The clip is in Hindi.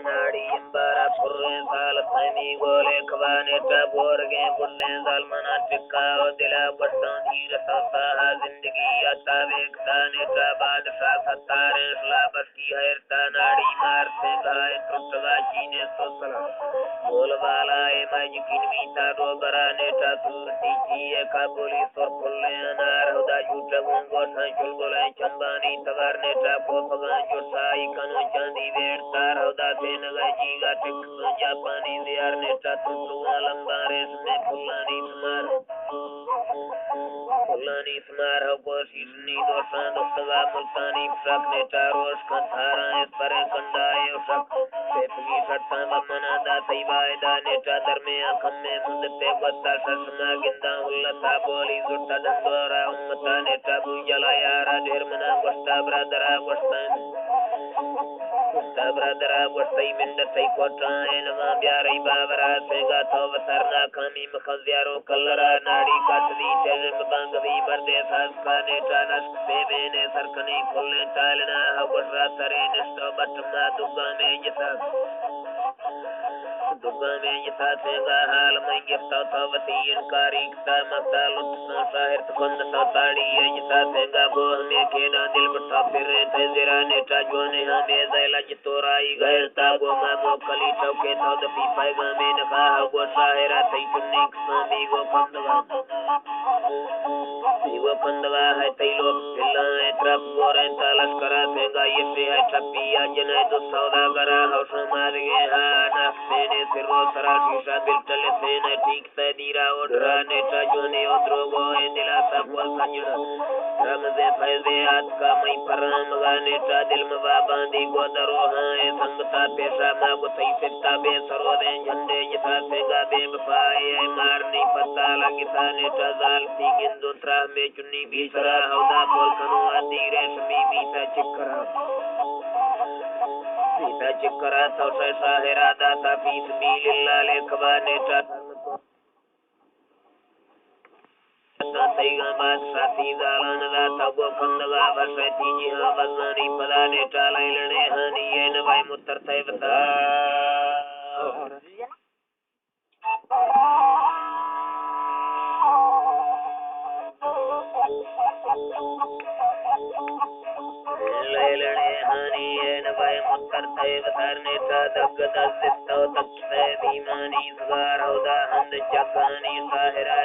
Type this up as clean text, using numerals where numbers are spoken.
नाड़ी इंबारा पुर्रे साल सैमी गोले खवाने बोरगे बुल्ले सालमना टिक्का दिला बट्टों धीर सौसा जिंदगी आता वेखता नेता बादशाह सत्तारे बस की हैरता नाड़ी मारते गाय टुटवा चीने सोसला बोल वाला ए मज किनवीता रोबरा नेता सूरती चीए काबुली सोर पुल्ले अनार हुदा झूठा गुंगो सांचुल गोले चंबानी तवार नेता पोपगा जोसाई कनो चांदी वेड़ तार हुदा से नगा जीगा टिक जापानी दियार नेता तुंतुआ लंबारे में फुलानी स्मार हो को सीसनी दोषां दोस्तवा मुल्तानी फ्रक नेता रोश कंधारा इस परे कंडाए उशक सेतगी सट्टा बमना दा तैवाए दा नेता दरमे आखम में मुंदते बत्ता ससमा गिंदा उल्लता बोली जुट्टा दंदोरा उम्मता नेता बुजला यारा ढेरमना गोस्ता ब्रदरा गोस्ताई मिंड तई कोटाए नवा ब्यारई बाबरा सेगा तो वसरना खामी मखज़्यारो कलरा नाड़ी काटदी तेजम बांगवी मर्दे सासका नेता नस्क बेबेने सरकनी फुल्ले टालना हवरा तरे निस्तो बटमा दुगा में यथा सेगा हाल में गिफ्ता था वती इनकारी कता मता लुत्सा शाहिर तखंद साताड़ी यथा सेगा वो हमें केदा दिल बता फिर थे जरा नेता जोने हमें ज़ैला जितोराई गैरता गो मामो कली चौके था दफी पाएगा में नखा गो शाहिरा थई चुन्नी कसामी गो पंदवा है तई लोग पिल्ला ट्रप गोरे तालस करा सेगा ये से है ठपिया जने तो सौदा करा हौसो मार गए हाना सेने सिरो सरा शीशा दिल तले सेने ठीक से दीरा ओडरा नेता जोने ओद्रोगो ए दिला सा बोल संजना रमजे फैजे हाथ का मई परम गा नेता दिल में बांधी गो दरो हां संगता पेशा मा गो तई सिता बे सरो दे झंडे जथा सेगा बे बफाए मारनी पता लगिता नेता जाल सी गिंदो त्रा में चुन्नी भीसरा हौदा बोल कनो आदि रेशमी बीता चिक्करा तो शाहिरा दाता फीस बीलिल्ला लेखवा नेता तैगा बात साथी जालन दाता गो कंदगा बसती जी हां बजानी पदा नेता लैलने हानी ये नवाई मुत्तर तै बता लैलने हानी ये नवाई मुत्तर तै बतार नेता दगदा सिस्तो तक से बीमानी सगार होदा हंद चकानी साहिरा